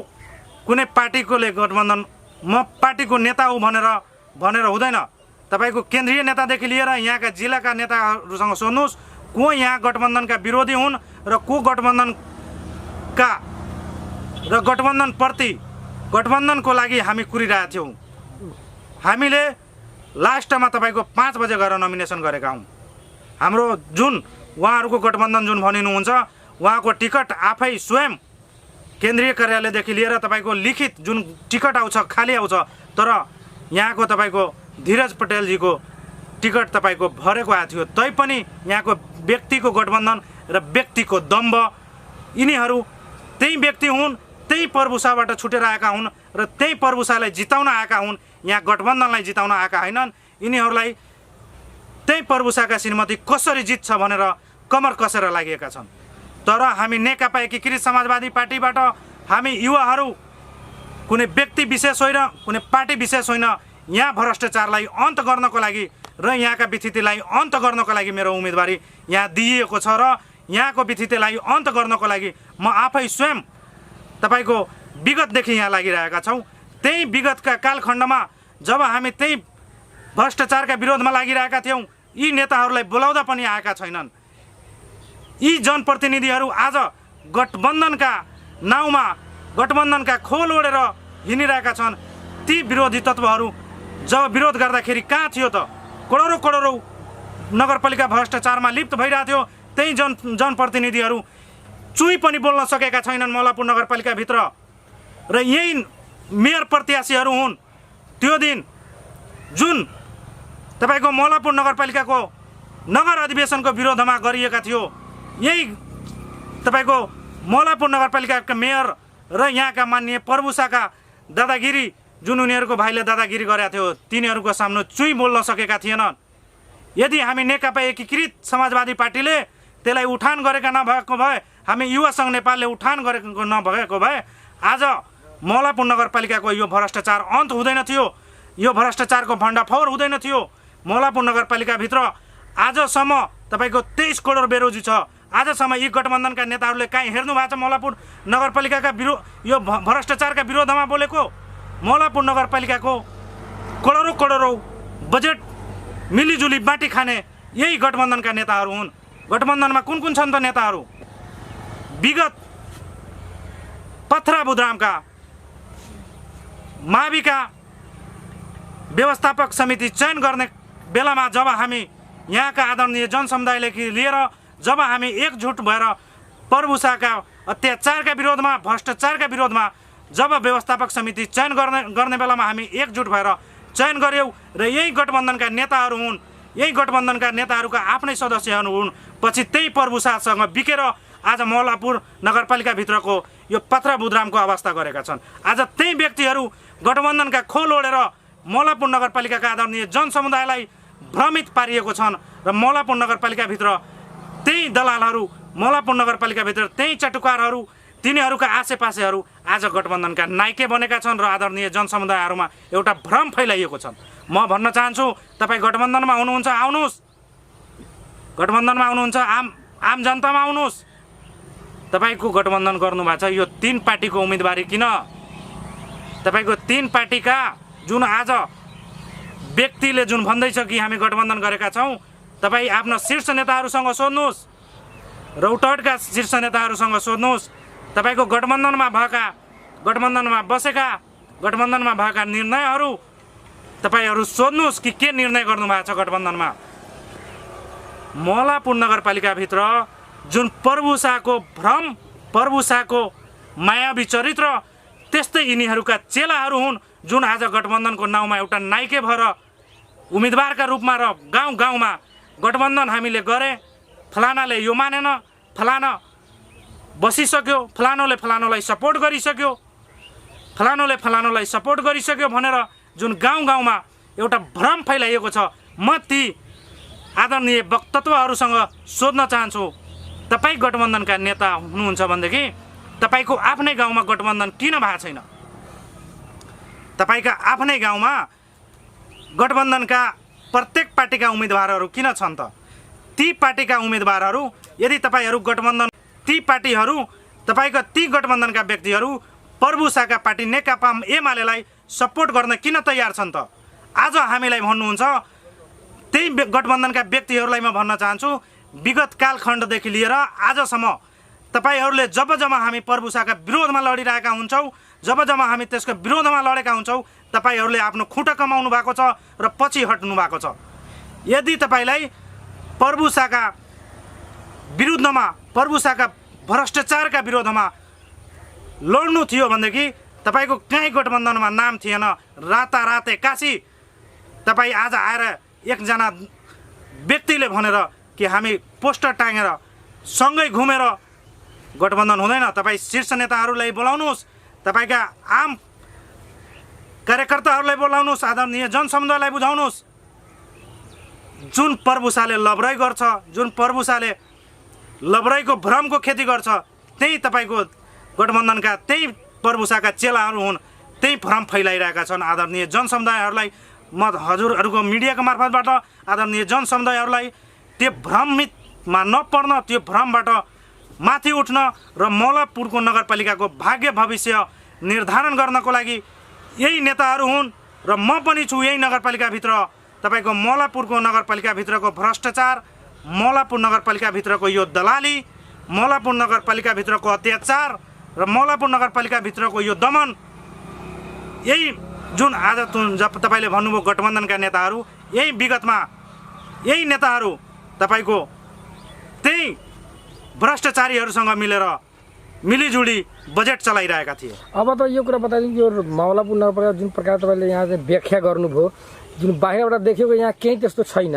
B: कुनै पार्टीकोले गठबन्धन म पार्टीको नेता हो भनेर हुँदैन। तपाईँको केन्द्रीय नेतादेखि लिएर यहाँका जिल्लाका नेताहरूसँग सोध्नुहोस् को यहाँ गठबन्धनका विरोधी हुन् र को गठबन्धनको लागि हामी कुरिरहेका थियौँ। हामीले लास्टमा तपाईँको 5 बजे गएर नोमिनेसन गरेका हौँ। हाम्रो जुन उहाँहरूको गठबन्धन जुन भनिनुहुन्छ उहाँको टिकट आफै स्वयं केन्द्रीय कार्यालयदेखि लिएर तपाईँको लिखित जुन टिकट आउँछ खाली आउँछ, तर यहाँको तपाईँको धीरज पटेलजीको टिकट तपाईँको भरेको आएको थियो। तैपनि यहाँको व्यक्तिको गठबन्धन र व्यक्तिको दम्ब, यिनीहरू त्यही व्यक्ति हुन्, त्यही प्रभुसाबाट छुटेर आएका हुन् र त्यही प्रभुसालाई जिताउन आएका हुन्। यहाँ गठबन्धनलाई जिताउन आएका होइनन्। यिनीहरूलाई त्यही प्रभुसाका श्रीमती कसरी जित्छ भनेर कमर कसेर लागेका छन्। तर हामी नेकपा एकीकृत समाजवादी पार्टीबाट हामी युवाहरू कुनै व्यक्ति विशेष होइन, कुनै पार्टी विशेष होइन, यहाँ भ्रष्टाचारलाई अन्त गर्नको लागि र यहाँका विथितिलाई अन्त गर्नको लागि मेरो उम्मेदवारी यहाँ दिइएको छ र यहाँको विथितिलाई अन्त गर्नको लागि म आफै स्वयं तपाईँको विगतदेखि यहाँ लागिरहेका छौँ। त्यही विगतका कालखण्डमा जब हामी त्यही भ्रष्टाचारका विरोधमा लागिरहेका थियौँ, यी नेताहरूलाई बोलाउँदा पनि आएका छैनन्। यी जनप्रतिनिधिहरू आज गठबन्धनका नाउँमा गठबन्धनका खोल ओढेर हिँडिरहेका छन्। ती विरोधी तत्त्वहरू जब विरोध गर्दाखेरि कहाँ थियो त? करोडौँ नगरपालिका भ्रष्टाचारमा लिप्त भइरहेको थियो। त्यही जनप्रतिनिधिहरू चुई पनि बोल्न सकेका छैनन् मौलापुर नगरपालिकाभित्र। र यही मेयर प्रत्याशीहरू हुन्। त्यो दिन जुन तपाईँको मौलापुर नगरपालिकाको नगर अधिवेशनको विरोधमा गरिएका थियो, यही तपाईँको मौलापुर नगरपालिकाका मेयर र यहाँका माननीय प्रभुसाका दादागिरी जुन उनीहरूको भाइले दादागिरी गरेका थियो, तिनीहरूको सामने चुई बोल्न सकेका थिएनन्। यदि हामी नेकपा एकीकृत समाजवादी पार्टीले त्यसलाई उठान गरेका नभएको भए, हामी युवा सङ्घ नेपालले उठान गरेको नभएको भए आज मौलापुर नगरपालिकाको यो भ्रष्टाचार अन्त हुँदैन थियो, यो भ्रष्टाचारको भण्डाफोर हुँदैन थियो। मौलापुर नगरपालिकाभित्र आजसम्म तपाईँको 23 करोड बेरोजी छ। आजसम्म यी गठबन्धनका नेताहरूले कहीँ हेर्नु भएको छ मौलापुर नगरपालिकाका यो भ्रष्टाचारका विरोधमा बोलेको? मौलापुर नगरपालिकाको करोडौँ बजेट मिलिजुली बाँटी खाने यही गठबन्धनका नेताहरू हुन्। गठबन्धनमा कुन छन् त नेताहरू? विगत पथरा बुद्रामका माविका व्यवस्थापक समिति चयन गर्ने बेलामा जब हामी यहाँका आदरणीय जनसमुदायदेखि लिएर जब हामी एकजुट भएर प्रभुसाका अत्याचारका विरोधमा भ्रष्टाचारका विरोधमा जब व्यवस्थापक समिति चयन गर्ने बेलामा हामी एकजुट भएर चयन गऱ्यौँ र यही गठबन्धनका नेताहरू हुन्, यही गठबन्धनका नेताहरूका आफ्नै सदस्यहरू हुन्। पछि त्यही प्रभुसासँग बिकेर आज मौलापुर नगरपालिकाभित्रको यो पथरा बुद्रामको अवस्था गरेका छन्। आज त्यही व्यक्तिहरू गठबन्धनका खोल ओढेर मौलापुर नगरपालिकाका आदरणीय जनसमुदायलाई भ्रमित पारिएको छन् र मौलापुर नगरपालिकाभित्र त्यही दलालहरू, मौलापुर नगरपालिकाभित्र त्यही चटुकारहरू, तिनीहरूका आसेपासेहरू आज गठबन्धनका नाइके बनेका छन् र आदरणीय जनसमुदायहरूमा एउटा भ्रम फैलाइएको छ। म भन्न चाहन्छु, तपाईँ गठबन्धनमा हुनुहुन्छ, आउनुहोस्। गठबन्धनमा आउनुहुन्छ, आम जनतामा आउनुहोस्। तपाईँको गठबन्धन गर्नुभएको छ यो 3 पार्टीको उम्मेदवारी किन? तपाईँको 3 पार्टीका जुन आज व्यक्तिले जुन भन्दैछ कि हामी गठबन्धन गरेका छौँ, तपाईँ आफ्ना शीर्ष नेताहरूसँग सोध्नुहोस्, रौतहटका शीर्ष नेताहरूसँग सोध्नुहोस्। तपाईँको गठबन्धनमा बसेका गठबन्धनमा भएका निर्णयहरू तपाईँहरू सोध्नुहोस् कि के निर्णय गर्नुभएको छ गठबन्धनमा। मौलापुर नगरपालिकाभित्र जुन प्रभुसाको भ्रम, प्रभुसाको मायावी चरित्र, त्यस्तै यिनीहरूका चेलाहरू हुन् जुन आज गठबन्धनको नाउँमा एउटा नाइके भएर उम्मेदवारका रूपमा र गाउँ गाउँमा गठबन्धन हामीले गरे, फलानाले यो मानेन, फलाना बसिसक्यो, फलानोले फलानोलाई सपोर्ट गरिसक्यो भनेर जुन गाउँ गाउँमा एउटा भ्रम फैलाइएको छ। म ती आदरणीय वक्तत्वहरूसँग सोध्न चाहन्छु, तपाईँ गठबन्धनका नेता हुनुहुन्छ भनेदेखि तपाईँको आफ्नै गाउँमा गठबन्धन किन भएको छैन? तपाईँका आफ्नै गाउँमा गठबन्धनका प्रत्येक पार्टीका उम्मेदवारहरू किन छन् त? ती पार्टीका उम्मेदवारहरू यदि तपाईँहरू गठबन्धन ती पार्टीहरू तपाईँका ती गठबन्धनका व्यक्तिहरू प्रभुसाका पार्टी नेकपा एमालेलाई सपोर्ट गर्न किन तयार छन् त? आज हामीलाई भन्नुहुन्छ, त्यही गठबन्धनका व्यक्तिहरूलाई म भन्न चाहन्छु, विगत कालखण्डदेखि लिएर आजसम्म तपाईँहरूले जब हामी प्रभुसाका विरोधमा लडिरहेका हुन्छौँ, जब हामी त्यसको विरोधमा लडेका हुन्छौँ, तपाईँहरूले आफ्नो खुट्टा कमाउनु भएको छ र पछि हट्नु भएको छ। यदि तपाईँलाई प्रभुसाका विरुद्धमा, प्रभुसाका भ्रष्टाचारका विरोधमा लड्नु थियो भनेदेखि तपाईँको कहीँ गठबन्धनमा नाम थिएन। रातारातै काशी तपाईँ आज आएर एकजना व्यक्तिले भनेर कि हामी पोस्टर टाँगेर सँगै घुमेर गठबन्धन हुँदैन। तपाईँ शीर्ष नेताहरूलाई बोलाउनुहोस्, तपाईँका आम कार्यकर्ताहरूलाई बोलाउनुहोस्, आदरणीय जनसमुदायलाई बुझाउनुहोस्। जुन प्रभुसाले लबराई गर्छ, जुन प्रभुसाले लबराईको भ्रमको खेती गर्छ, त्यही तपाईँको गठबन्धनका त्यही प्रभुसाका चेलाहरू हुन्, त्यही भ्रम फैलाइरहेका छन्। आदरणीय जनसमुदायहरूलाई म हजुरहरूको मिडियाको मार्फतबाट आदरणीय जनसमुदायहरूलाई त्यो भ्रमितमा नपर्न, त्यो भ्रमबाट माथि उठ्न र मौलापुरको नगरपालिकाको भाग्य भविष्य निर्धारण गर्नको लागि यही नेताहरू हुन् र म पनि छु। यही नगरपालिकाभित्र तपाईँको मौलापुरको नगरपालिकाभित्रको भ्रष्टाचार, मौलापुर नगरपालिकाभित्रको यो दलाली, मौलापुर नगरपालिकाभित्रको अत्याचार र मौलापुर नगरपालिकाभित्रको यो दमन, यही जुन आज जब तपाईँले भन्नुभयो गठबन्धनका नेताहरू, यही विगतमा यही नेताहरू तपाईँको त्यही भ्रष्टाचारीहरूसँग मिलेर मिलिजुली बजेट चलाइरहेका थिए।
A: अब त यो कुरा बताइदिनु, यो मौलापुर नगरपालिका जुन प्रकार तपाईँले यहाँ चाहिँ व्याख्या गर्नुभयो, जुन बाहिरबाट देखेको यहाँ केही त्यस्तो छैन।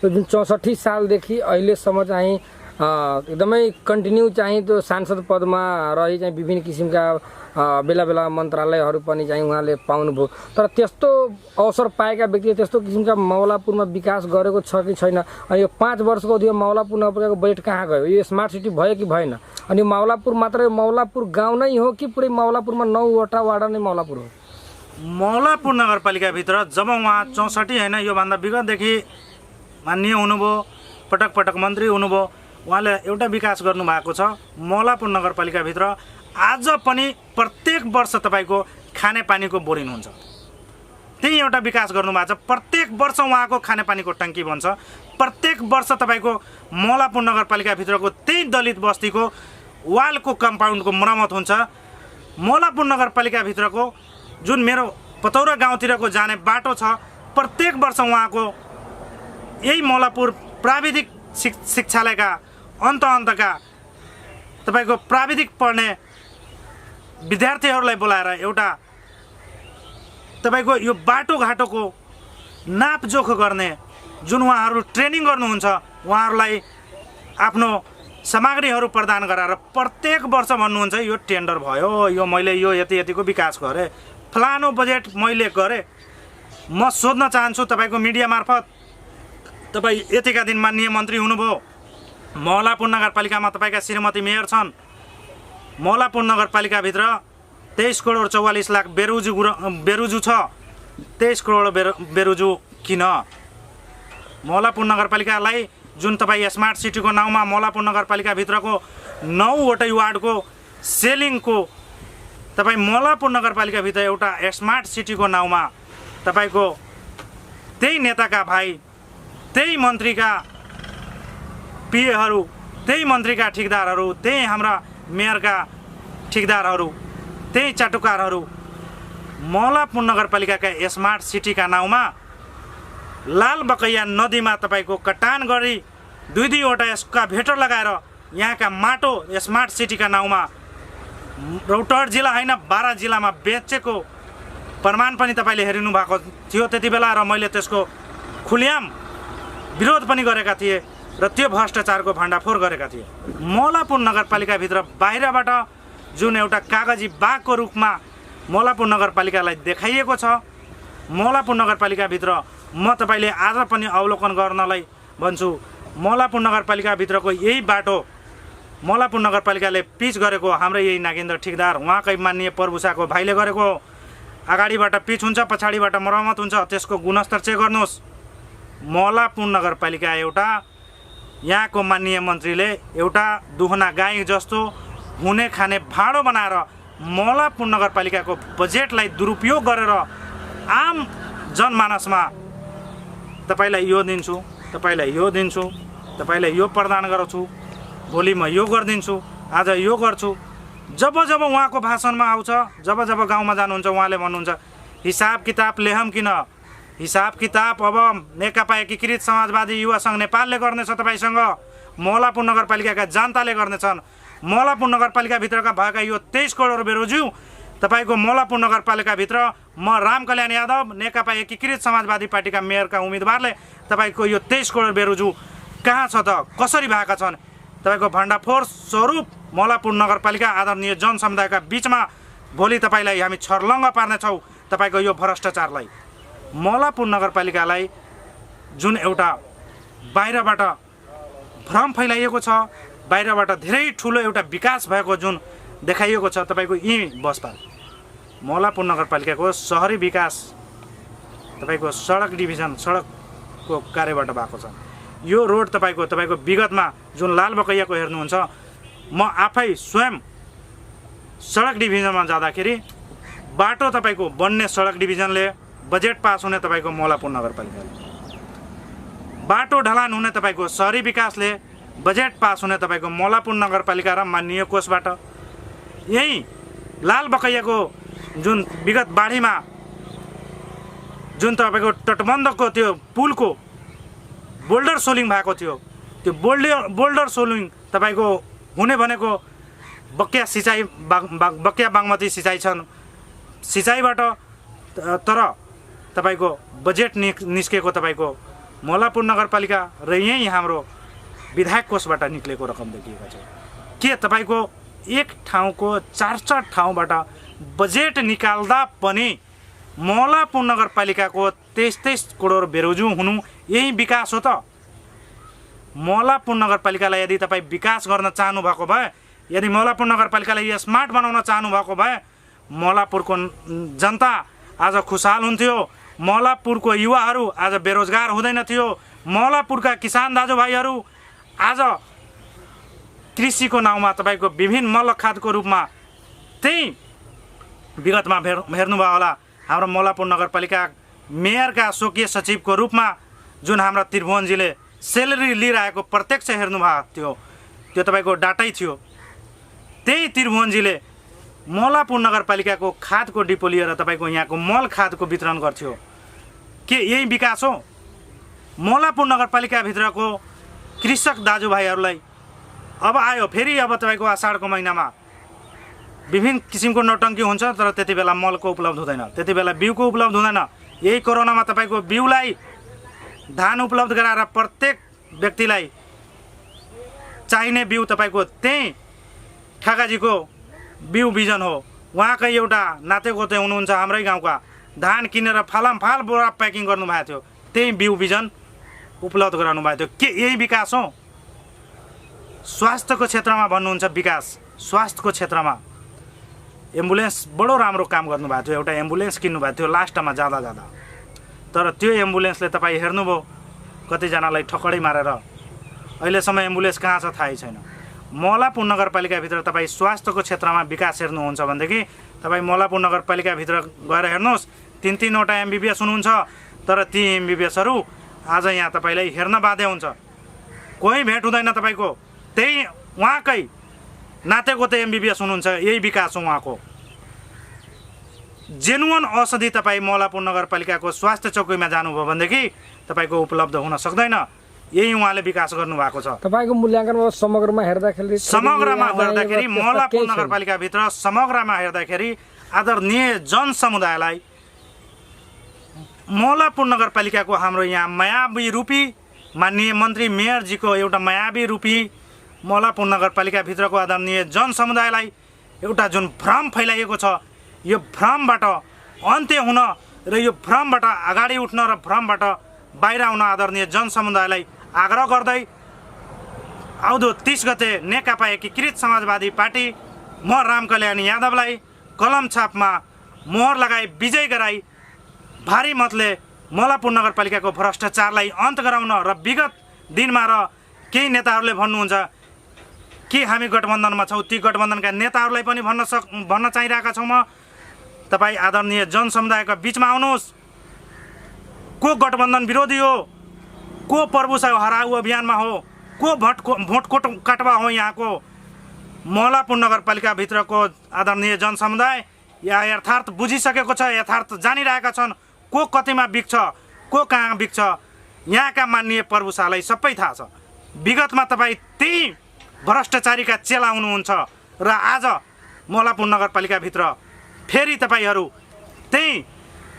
A: यो जुन 64 सालदेखि अहिलेसम्म चाहिँ एकदमै कन्टिन्यू चाहिँ त्यो सांसद पदमा रही चाहिँ विभिन्न किसिमका बेला बेला मन्त्रालयहरू पनि चाहिँ उहाँले पाउनुभयो। तर त्यस्तो अवसर पाएका व्यक्तिले त्यस्तो किसिमका मौलापुरमा विकास गरेको छ कि छैन? अनि यो 5 वर्षको अवधिमा मौलापुर नगरपालिकाको बजेट कहाँ गयो? यो स्मार्ट सिटी भयो कि भएन? अनि मौलापुर मात्रै मौलापुर गाउँ नै हो कि पुरै मौलापुरमा 9वटा वार्ड नै मौलापुर हो?
B: मौलापुर नगरपालिकाभित्र जब उहाँ 64 होइन, योभन्दा विगतदेखि माननीय हुनुभयो, पटक पटक मन्त्री हुनुभयो, उहाँले एउटा विकास गर्नुभएको छ। मौलापुर नगरपालिकाभित्र आज पनि प्रत्येक वर्ष तपाईँको खानेपानीको बोरिङ हुन्छ, त्यही एउटा विकास गर्नुभएको छ। प्रत्येक वर्ष उहाँको खानेपानीको टङ्की बन्छ। प्रत्येक वर्ष तपाईँको मौलापुर नगरपालिकाभित्रको त्यही दलित बस्तीको वालको कम्पाउन्डको मर्मत हुन्छ। मौलापुर नगरपालिकाभित्रको जुन मेरो पतौरा गाउँतिरको जाने बाटो छ, प्रत्येक वर्ष उहाँको यही मौलापुर प्राविधिक शिक्षालयका अन्तका तपाईँको प्राविधिक पढ्ने विद्यार्थीहरूलाई बोलाएर एउटा तपाईँको यो बाटोघाटोको नापजोख गर्ने जुन उहाँहरू ट्रेनिङ गर्नुहुन्छ, उहाँहरूलाई आफ्नो सामग्रीहरू प्रदान गराएर प्रत्येक वर्ष भन्नुहुन्छ यो टेन्डर भयो, यो मैले यो यति यतिको विकास गरेँ, फलानो बजेट मैले गरेँ। म सोध्न चाहन्छु तपाईँको मिडिया मार्फत, तपाईँ यतिका दिन माननीय मन्त्री हुनुभयो, मौलापुर नगरपालिकामा तपाईँका श्रीमती मेयर छन्। मौलापुर नगरपालिकाभित्र 23 करोड 44 लाख बेरुजु छ। 23 करोड बेरुजु किन? मौलापुर नगरपालिकालाई जुन तपाईँ स्मार्ट सिटीको नाउँमा मौलापुर नगरपालिकाभित्रको 9वटै वार्डको सेलिङको तपाईँ मौलापुर नगरपालिकाभित्र एउटा स्मार्ट सिटीको नाउँमा तपाईँको त्यही नेताका भाइ, त्यही मन्त्रीका पिएहरू, त्यही मन्त्रीका ठिकदारहरू, त्यही हाम्रा मेयरका ठिकदारहरू, त्यही चाटुकारहरू मौलापुर नगरपालिकाका स्मार्ट सिटीका नाउँमा लाल बकैया नदीमा तपाईँको कटान गरी 2-2वटा यसका भेटर लगाएर यहाँका माटो स्मार्ट सिटीका नाउँमा रौतहट जिल्ला होइन 12 जिल्लामा बेचेको प्रमाण पनि तपाईँले हेरिनु भएको थियो त्यति बेला, र मैले त्यसको खुल्याम विरोध पनि गरेका थिएँ र त्यो भ्रष्टाचारको भण्डाफोर गरेका थिए। मौलापुर नगरपालिकाभित्र बाहिरबाट जुन एउटा कागजी बाघको रूपमा मौलापुर नगरपालिकालाई देखाइएको छ, मौलापुर नगरपालिकाभित्र म तपाईँले आज पनि अवलोकन गर्नलाई भन्छु। मौलापुर नगरपालिकाभित्रको यही बाटो मौलापुर नगरपालिकाले पिच गरेको हाम्रो यही नागेन्द्र ठिकदार, उहाँकै माननीय प्रभुसाको भाइले गरेको, अगाडिबाट पिच हुन्छ, पछाडिबाट मर्मत हुन्छ, त्यसको गुणस्तर चेक गर्नुहोस्। मौलापुर नगरपालिका एउटा यहाँको माननीय मन्त्रीले एउटा दुहना गाई जस्तो हुने खाने भाँडो बनाएर मौलापुर नगरपालिकाको बजेटलाई दुरुपयोग गरेर आम जनमानसमा तपाईलाई यो दिन्छु, तपाईलाई यो दिन्छु, तपाईलाई यो प्रदान गर्छु, भोलि म यो गरिदिन्छु, आज यो गर्छु। जब जब उहाँको भाषणमा आउँछ, जब जब गाउँमा जानुहुन्छ उहाँले भन्नुहुन्छ हिसाब किताब लेहम किन, हिसाब किताब अब नेकपा एकीकृत समाजवादी युवा सङ्घ नेपालले गर्नेछ, तपाईँसँग मौलापुर नगरपालिकाका जनताले गर्नेछन्। मौलापुर नगरपालिकाभित्रका भएका यो 23 करोड बेरोजु तपाईँको मौलापुर नगरपालिकाभित्र म रामकल्याण यादव नेकपा एकीकृत समाजवादी पार्टीका मेयरका उम्मेदवारले तपाईँको यो 23 करोड बेरोजु कहाँ छ त, कसरी भएका छन्, तपाईँको भण्डाफोर स्वरूप मौलापुर नगरपालिका आदरणीय जनसमुदायका बिचमा भोलि तपाईँलाई हामी छर्लङ्ग पार्नेछौँ तपाईँको यो भ्रष्टाचारलाई। मौलापुर नगरपालिकालाई जुन एउटा बाहिरबाट भ्रम फैलाइएको छ, बाहिरबाट धेरै ठुलो एउटा विकास भएको जुन देखाइएको छ तपाईँको यी बसपा मौलापुर नगरपालिकाको सहरी विकास तपाईँको सडक डिभिजन सडकको कार्यबाट भएको छ। यो रोड तपाईँको विगतमा जुन लाल बकैयाको हेर्नुहुन्छ, म आफै स्वयं सडक डिभिजनमा जाँदाखेरि बाटो तपाईँको बन्ने सडक डिभिजनले बजेट पास हुने तपाईँको मौलापुर नगरपालिकाले, बाटो ढलान हुने तपाईँको सहरी विकासले बजेट पास हुने तपाईँको मौलापुर नगरपालिका र माननीय कोषबाट। यही लाल बकैयाको जुन विगत बाढीमा जुन तपाईँको तटबन्धको त्यो पुलको बोल्डर सोलिङ भएको थियो, त्यो बोल्डर सोलिङ तपाईँको हुने भनेको बक्या सिँचाइ बक्या बागमती सिँचाइ छन्, सिँचाइबाट तर तपाईँको बजेट निस्केको तपाईँको मौलापुर नगरपालिका र यहीँ हाम्रो विधायक कोषबाट निक्लेको रकम देखिएको छ। के तपाईँको एक ठाउँको 4 ठाउँबाट बजेट निकाल्दा पनि मौलापुर नगरपालिकाको 23 करोड बेरोजु हुनु यही विकास हो त? मौलापुर नगरपालिकालाई यदि तपाईँ विकास गर्न चाहनु भएको भए, यदि मौलापुर नगरपालिकालाई स्मार्ट बनाउन चाहनु भएको भए मौलापुरको जनता आज खुसहाल हुन्थ्यो, मौलापुरको युवाहरू आज बेरोजगार हुँदैन थियो, मौलापुरका किसान दाजुभाइहरू आज कृषिको नाउँमा तपाईँको विभिन्न मल्लखादको रूपमा त्यही विगतमा हेर्नुभयो होला हाम्रो मौलापुर नगरपालिका मेयरका स्वकीय सचिवको रूपमा जुन हाम्रा त्रिभुवनजीले सेलेरी लिइरहेको प्रत्यक्ष हेर्नुभएको थियो, त्यो तपाईँको डाटै थियो। त्यही त्रिभुवनजीले मौलापुर नगरपालिकाको खादको डिपो लिएर तपाईँको यहाँको मल खादको वितरण गर्थ्यो। के यही विकास हो? मौलापुर नगरपालिकाभित्रको कृषक दाजुभाइहरूलाई अब आयो फेरि अब तपाईँको आषाढको महिनामा विभिन्न किसिमको नौटङ्की हुन्छ, तर त्यति बेला मलको उपलब्ध हुँदैन, त्यति बेला बिउको उपलब्ध हुँदैन। यही कोरोनामा तपाईँको बिउलाई धान उपलब्ध गराएर प्रत्येक व्यक्तिलाई चाहिने बिउ तपाईँको त्यही ठगाजीको बिउ बिजन हो। उहाँकै एउटा नातेगोते हुनुहुन्छ हाम्रै गाउँका, धान किनेर फालामफाल बोरा प्याकिङ गर्नुभएको थियो, त्यही बिउ बिजन उपलब्ध गराउनु भएको थियो। के यही विकास हो? स्वास्थ्यको क्षेत्रमा भन्नुहुन्छ विकास, स्वास्थ्यको क्षेत्रमा एम्बुलेन्स बडो राम्रो काम गर्नुभएको थियो, एउटा एम्बुलेन्स किन्नुभएको थियो लास्टमा जाँदा जाँदा, तर त्यो एम्बुलेन्सले तपाईँ हेर्नुभयो कतिजनालाई ठक्करै मारेर अहिलेसम्म एम्बुलेन्स कहाँ छ थाहै छैन। मौलापुर नगरपालिकाभित्र तपाईँ स्वास्थ्यको क्षेत्रमा विकास हेर्नुहुन्छ भनेदेखि तपाईँ मौलापुर नगरपालिकाभित्र गएर हेर्नुहोस्, 3-3वटा MBBS हुनुहुन्छ, तर ती MBBSहरू आज यहाँ तपाईँलाई हेर्न बाध्य हुन्छ, कोही भेट हुँदैन तपाईँको, त्यही उहाँकै नातेगोते MBBS हुनुहुन्छ। यही विकास हो उहाँको। जेनुअन औषधि तपाईँ मौलापुर नगरपालिकाको स्वास्थ्य चौकीमा जानुभयो भनेदेखि तपाईँको उपलब्ध हुन सक्दैन। यही उहाँले विकास गर्नुभएको छ।
A: तपाईँको मूल्याङ्कनमा समग्रमा हेर्दाखेरि
B: मौलापुर नगरपालिकाभित्र समग्रमा हेर्दाखेरि आदरणीय जनसमुदायलाई मौलापुर नगरपालिकाको हाम्रो यहाँ मायावी रूपी माननीय मन्त्री मेयरजीको एउटा मायावी रूपी मौलापुर नगरपालिकाभित्रको आदरणीय जनसमुदायलाई एउटा जुन भ्रम फैलाइएको छ, यो भ्रमबाट अन्त्य हुन र यो भ्रमबाट अगाडि उठ्न र भ्रमबाट बाहिर आउन आदरणीय जनसमुदायलाई आग्रह गर्दै आउँदो 30 गते नेकपा एकीकृत समाजवादी पार्टी म रामकल्याण यादवलाई कलम छापमा मोहर लगाई विजय गराई भारी मतले मौलापुर नगरपालिकाको भ्रष्टाचारलाई अन्त गराउन र विगत दिनमा र केही नेताहरूले भन्नुहुन्छ के हामी गठबन्धनमा छौँ, ती गठबन्धनका नेताहरूलाई पनि भन्न चाहिरहेका छौँ। म तपाईँ आदरणीय जनसमुदायका बिचमा आउनुहोस्। को गठबन्धन विरोधी हो, को प्रभुसँग हराऊ अभियानमा हो, को भोट काटवा हो, यहाँको मौलापुर नगरपालिकाभित्रको आदरणीय जनसमुदाय या यथार्थ बुझिसकेको छ, यथार्थ जानिरहेका छन्। को कतिमा बिक्छ, को कहाँ बिक्छ, यहाँका माननीय प्रभु शाहलाई सबै थाहा छ। विगतमा तपाईँ त्यही भ्रष्टाचारीका चेला हुनुहुन्छ र आज मौलापुर नगरपालिकाभित्र फेरि तपाईँहरू त्यही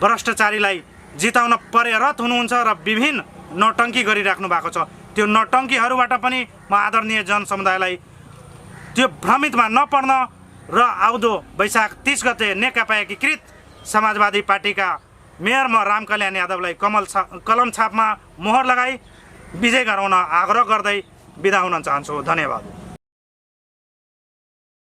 B: भ्रष्टाचारीलाई जिताउन प्रयरत हुनुहुन्छ र विभिन्न नौटङ्की गरिराख्नु भएको छ। त्यो नौटङ्कीहरूबाट पनि म आदरणीय जनसमुदायलाई त्यो भ्रमितमा नपर्न र आउँदो वैशाख 30 गते नेकपा एकीकृत समाजवादी पार्टीका मेयर म रामकल्याण यादवलाई कलम छापमा मोहर लगाई विजय गराउन आग्रह गर्दै बिदा हुन चाहन्छु। धन्यवाद।